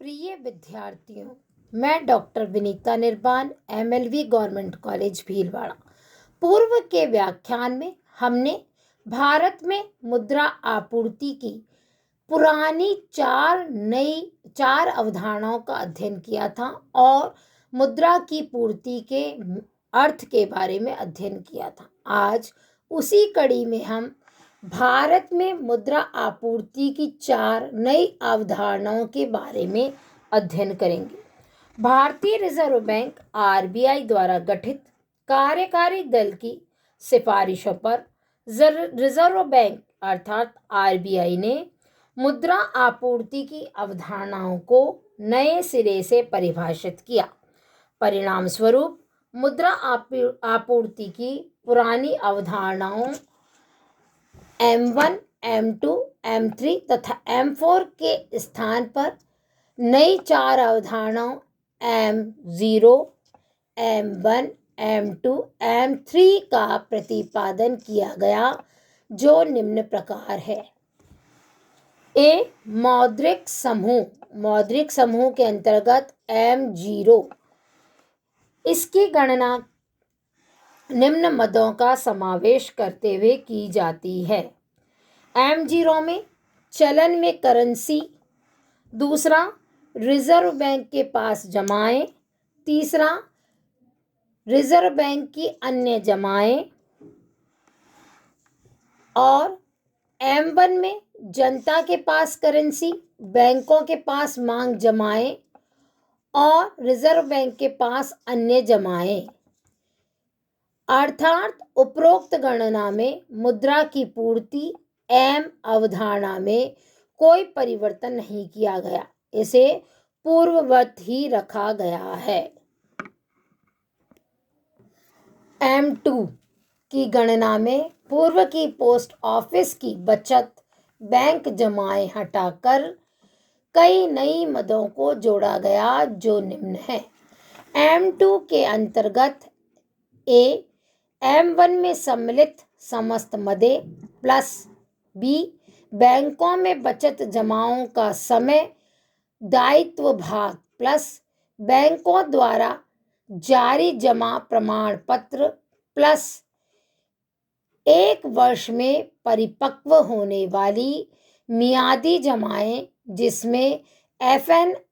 प्रिय विद्यार्थियों, मैं doctor Vinita Nirban, MLV government college Bhilwara. पूर्व के व्याख्यान में हमने भारत में मुद्रा आपूर्ति की पुरानी चार अवधारणाओं का अध्ययन किया था और मुद्रा की पूर्ति के अर्थ के बारे में अध्ययन किया था। आज उसी कड़ी में हम भारत में मुद्रा आपूर्ति की 4 नई अवधारणाओं के बारे में अध्ययन करेंगे। भारतीय रिजर्व बैंक RBI द्वारा गठित कार्यकारी दल की सिफारिशों पर रिजर्व बैंक अर्थात RBI ने मुद्रा आपूर्ति की अवधारणाओं को नए सिरे से परिभाषित किया। परिणाम स्वरूप मुद्रा आपूर्ति की पुरानी अवधारणाओं M1, M2, M3 तथा M4 के स्थान पर नई 4 अवधारणाओं M0, M1, M2, M3 का प्रतिपादन किया गया, जो निम्न प्रकार है। मौद्रिक समूह के अंतर्गत M0, इसकी गणना निम्न मदों का समावेश करते हुए की जाती है। M0 में चलन में करेंसी, दूसरा रिजर्व बैंक के पास जमाएं, तीसरा रिजर्व बैंक की अन्य जमाएं और M1 में जनता के पास करेंसी, बैंकों के पास मांग जमाएं और रिजर्व बैंक के पास अन्य जमाएं। अर्थात उपरोक्त गणना में मुद्रा की पूर्ति M अवधारणा में कोई परिवर्तन नहीं किया गया, इसे पूर्ववत ही रखा गया है। M2 की गणना में पूर्व की पोस्ट ऑफिस की बचत बैंक जमाएं हटाकर कई नई मदों को जोड़ा गया, जो निम्न है। M2 के अंतर्गत M1 में सम्मिलित समस्त मदें प्लस B बैंकों में बचत जमाओं का समय दायित्व भाग प्लस बैंकों द्वारा जारी जमा प्रमाण पत्र प्लस 1 वर्ष में परिपक्व होने वाली मियादी जमाएं, जिसमें FNCRB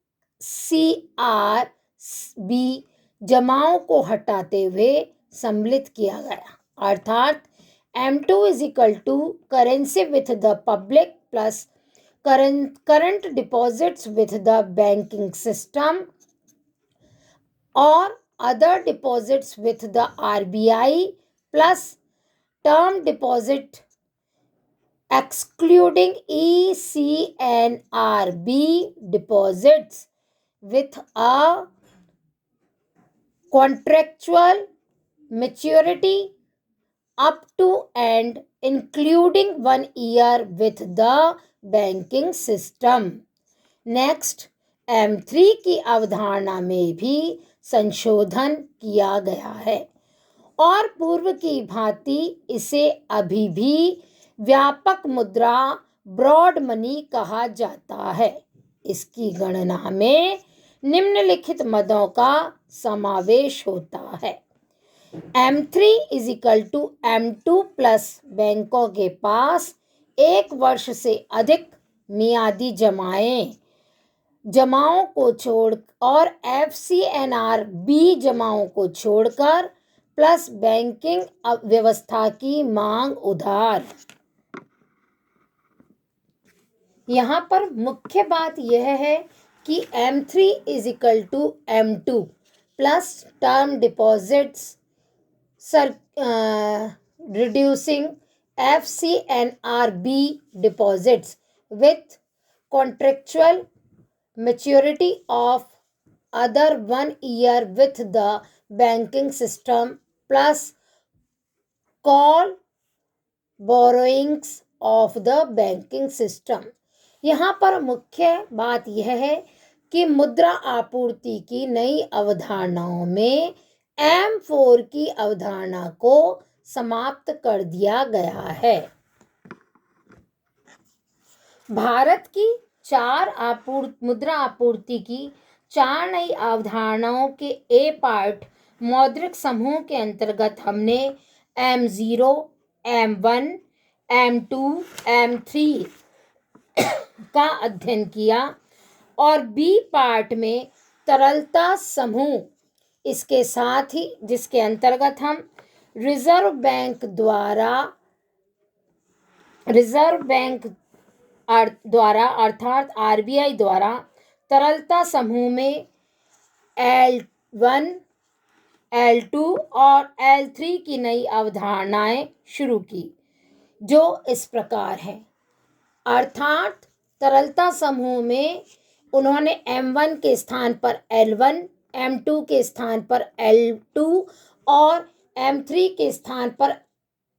जमाओं को हटाते हुए सम्मिलित किया गया। अर्थात M2 is equal to currency with the public plus current deposits with the banking system or other deposits with the RBI plus term deposit excluding ECNRB deposits with a contractual maturity up to and including 1 year with the banking system. Next, M3 की अवधारणा में भी संशोधन किया गया है और पूर्व की भांति इसे अभी भी व्यापक मुद्रा ब्रॉड मनी कहा जाता है। इसकी गणना में निम्नलिखित मदों का समावेश होता है। M3 is equal to M2 plus बैंकों के पास 1 वर्ष से अधिक मियादी जमाओं को छोड़ और FCNRB जमाओं को छोड़कर प्लस बैंकिंग व्यवस्था की मांग उधार। यहाँ पर मुख्य बात यह है कि M3 is equal to M2 plus term deposits reducing FCNRB deposits with contractual maturity of other 1 year with the banking system plus call borrowings of the banking system। यहाँ पर मुख्य बात यह है कि मुद्रा आपूर्ति की नई अवधारणाओं में M4 की अवधारणा को समाप्त कर दिया गया है। भारत की मुद्रा आपूर्ति की 4 नई अवधारणाओं के ए पार्ट मौद्रिक समूह के अंतर्गत हमने M0, M1, M2, M3 का अध्ययन किया और बी पार्ट में तरलता समूह, इसके साथ ही जिसके अंतर्गत हम रिजर्व बैंक द्वारा अर्थात आरबीआई द्वारा तरलता समूह में L1, L2 और L3 की नई अवधारणाएं शुरू की, जो इस प्रकार है। अर्थात तरलता समूह में उन्होंने M1 के स्थान पर L1, M2 के स्थान पर L2 और M3 के स्थान पर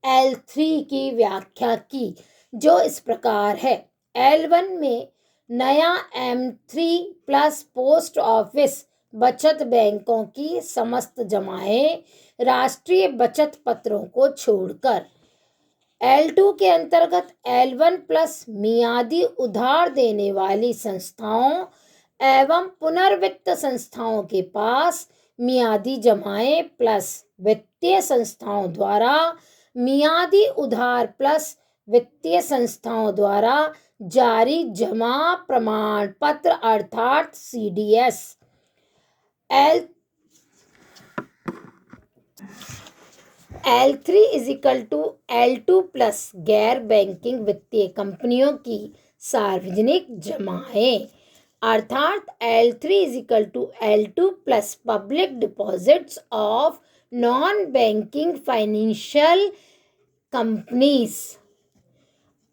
L3 की व्याख्या की, जो इस प्रकार है। L1 में नया M3 प्लस पोस्ट ऑफिस बचत बैंकों की समस्त जमाएं राष्ट्रीय बचत पत्रों को छोड़कर, L2 के अंतर्गत L1 प्लस मियादी उधार देने वाली संस्थाओं एवं पुनर्वित्त संस्थाओं के पास मियादी जमाएं प्लस वित्तीय संस्थाओं द्वारा मियादी उधार प्लस वित्तीय संस्थाओं द्वारा जारी जमा प्रमाण पत्र अर्थात CDS। L3 is equal to L2 plus गैर बैंकिंग वित्तीय कंपनियों की सार्वजनिक जमाएं अर्थात L3 is equal to L2 plus public deposits of non banking financial companies.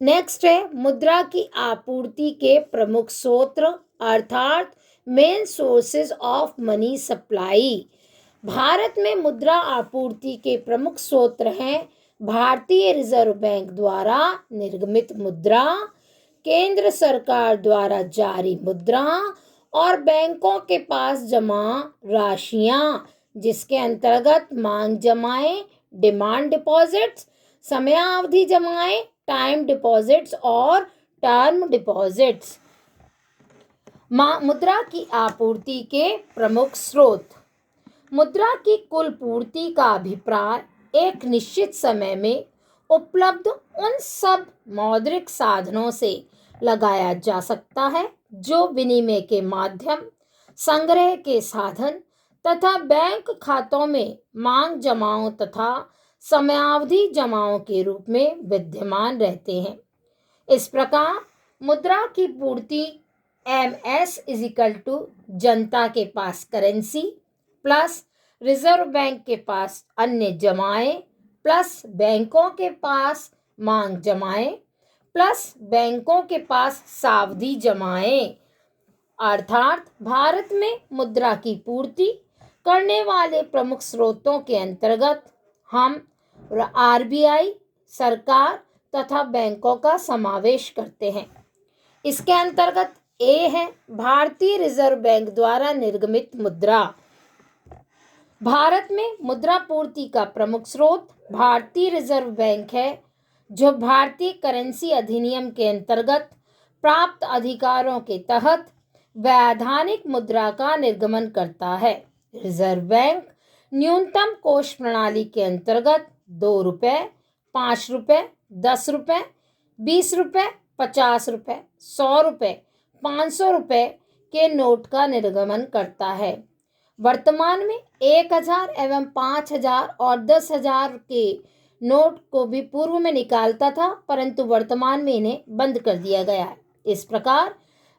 Next है मुद्रा की आपूर्ति के प्रमुख स्रोत अर्थात main sources of money supply. Bharat में मुद्रा आपूर्ति के प्रमुख स्रोत हैं भारतीय रिजर्व बैंक द्वारा निर्गमित मुद्रा, केंद्र सरकार द्वारा जारी मुद्रा और बैंकों के पास जमा राशियां, जिसके अंतर्गत मांग जमाएं, डिमांड डिपॉजिट्स, समयावधि जमाएं, टाइम डिपॉजिट्स और टर्म डिपॉजिट्स। मुद्रा की आपूर्ति के प्रमुख स्रोत। मुद्रा की कुल पूर्ति का अभिप्राय एक निश्चित समय में उपलब्ध उन सब मौद्रिक साधनों से लगाया जा सकता है जो विनिमय के माध्यम, संग्रह के साधन तथा बैंक खातों में मांग जमाओं तथा समयावधि जमाओं के रूप में विद्यमान रहते हैं। इस प्रकार मुद्रा की पूर्ति MS इज इक्वल टू जनता के पास करेंसी प्लस रिजर्व बैंक के पास अन्य जमाएं प्लस बैंकों के पास मांग जमाएं प्लस बैंकों के पास सावधि जमाएं अर्थात भारत में मुद्रा की पूर्ति करने वाले प्रमुख स्रोतों के अंतर्गत हम RBI, सरकार तथा बैंकों का समावेश करते हैं। इसके अंतर्गत A है भारतीय रिजर्व बैंक द्वारा निर्गमित मुद्रा। भारत में मुद्रा पूर्ति का प्रमुख स्रोत भारतीय रिजर्व बैंक है, जो भारतीय करेंसी अधिनियम के अंतर्गत प्राप्त अधिकारों के तहत वैधानिक मुद्रा का निर्गमन करता है। रिजर्व बैंक न्यूनतम कोष प्रणाली के अंतर्गत 2 रुपये, 5 रुपये, 10 रुपये, 20 रुपये, 50 रुपये, 100 रुपये, 500 रुपये के नोट का निर्गमन करता है। वर्तमान में 1000 एवं 5000 और 10,000 के नोट को भी पूर्व में निकालता था, परंतु वर्तमान में इन्हें बंद कर दिया गया है। इस प्रकार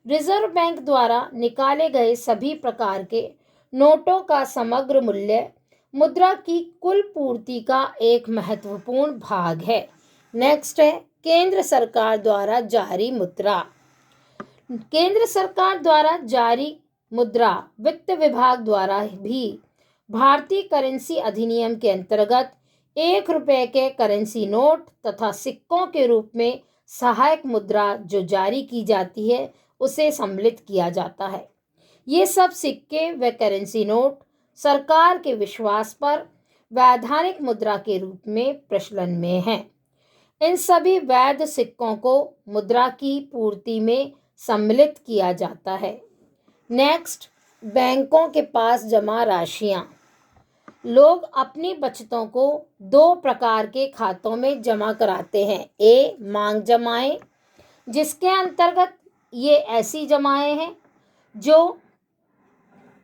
रिजर्व बैंक द्वारा निकाले गए सभी प्रकार के नोटों का समग्र मूल्य मुद्रा की कुल पूर्ति का एक महत्वपूर्ण भाग है। नेक्स्ट है केंद्र सरकार द्वारा जारी मुद्रा। केंद्र सरकार द्वारा जारी मुद्रा वित्त विभाग द्वारा भी भारतीय करेंसी अधिनियम के अंतर्गत 1 रुपये के करेंसी नोट तथा सिक्कों के रूप में सहायक मुद्रा जो जारी की जाती है उसे सम्मिलित किया जाता है। ये सब सिक्के व करेंसी नोट सरकार के विश्वास पर वैधानिक मुद्रा के रूप में प्रचलन में हैं। इन सभी वैध सिक्कों को मुद्रा की पूर्ति में सम्मिलित किया जाता है। नेक्स्ट, बैंकों के पास जमा राशियां। लोग अपनी बचतों को दो प्रकार के खातों में जमा कराते हैं। ए, मांग जमाएं, जिसके अंतर्गत ये ऐसी जमाएं हैं जो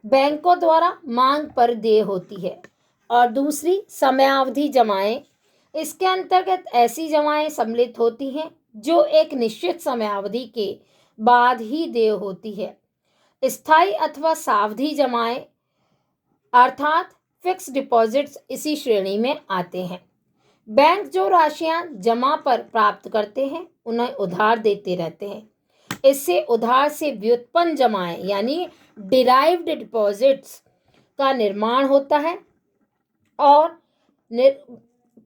बैंकों द्वारा मांग पर देय होती है, और दूसरी समयावधि जमाएं। इसके अंतर्गत ऐसी जमाएं सम्मिलित होती हैं जो एक निश्चित समयावधि के बाद ही देय होती है। स्थायी अथवा सावधि जमाएं अर्थात फिक्स डिपॉजिट्स इसी श्रेणी में आते हैं। बैंक जो राशियां जमा पर प्राप्त करते हैं उन्हें उधार देते रहते हैं। इससे उधार से व्युत्पन्न जमाएं यानी डिराइव्ड डिपॉजिट्स का निर्माण होता है और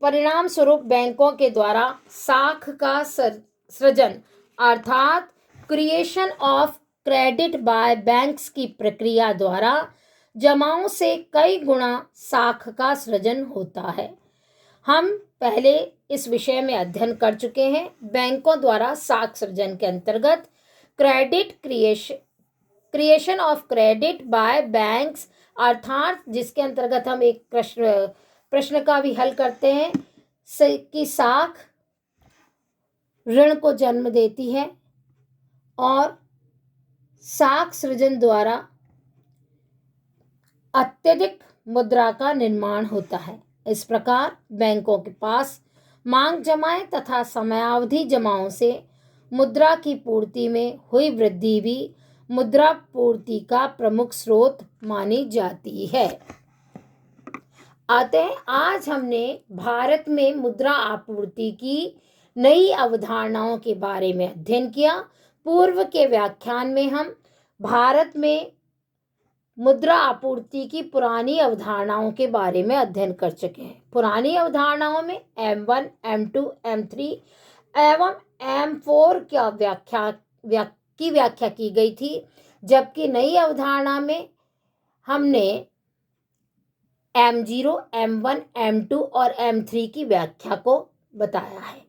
परिणाम स्वरूप बैंकों के द्वारा साख का सृजन अर्थात creation of credit by banks की प्रक्रिया द्वारा जमाओं से कई गुना साख का सृजन होता है। हम पहले इस विषय में अध्ययन कर चुके हैं। बैंकों द्वारा साख सृजन के अंतर्गत creation of credit by banks अर्थात जिसके अंतर्गत हम एक प्रश्न का भी हल करते हैं कि साख ऋण को जन्म देती है और साख सृजन द्वारा अत्यधिक मुद्रा का निर्माण होता है। इस प्रकार बैंकों के पास मांग जमाएं तथा समयावधि जमाओं से मुद्रा की पूर्ति में हुई वृद्धि भी मुद्रा पूर्ति का प्रमुख स्रोत मानी जाती है। आते हैं, आज हमने भारत में मुद्रा आपूर्ति की नई अवधारणाओं के बारे में अध्ययन किया। पूर्व के व्याख्यान में हम भारत में मुद्रा आपूर्ति की पुरानी अवधारणाओं के बारे में अध्ययन कर चुके हैं। पुरानी अवधारणाओं में M1, M2, M3 एवं M4 की व्याख्या की गई थी, जबकि नई अवधारणा में हमने M0, M1, M2 और M3 की व्याख्या को बताया है।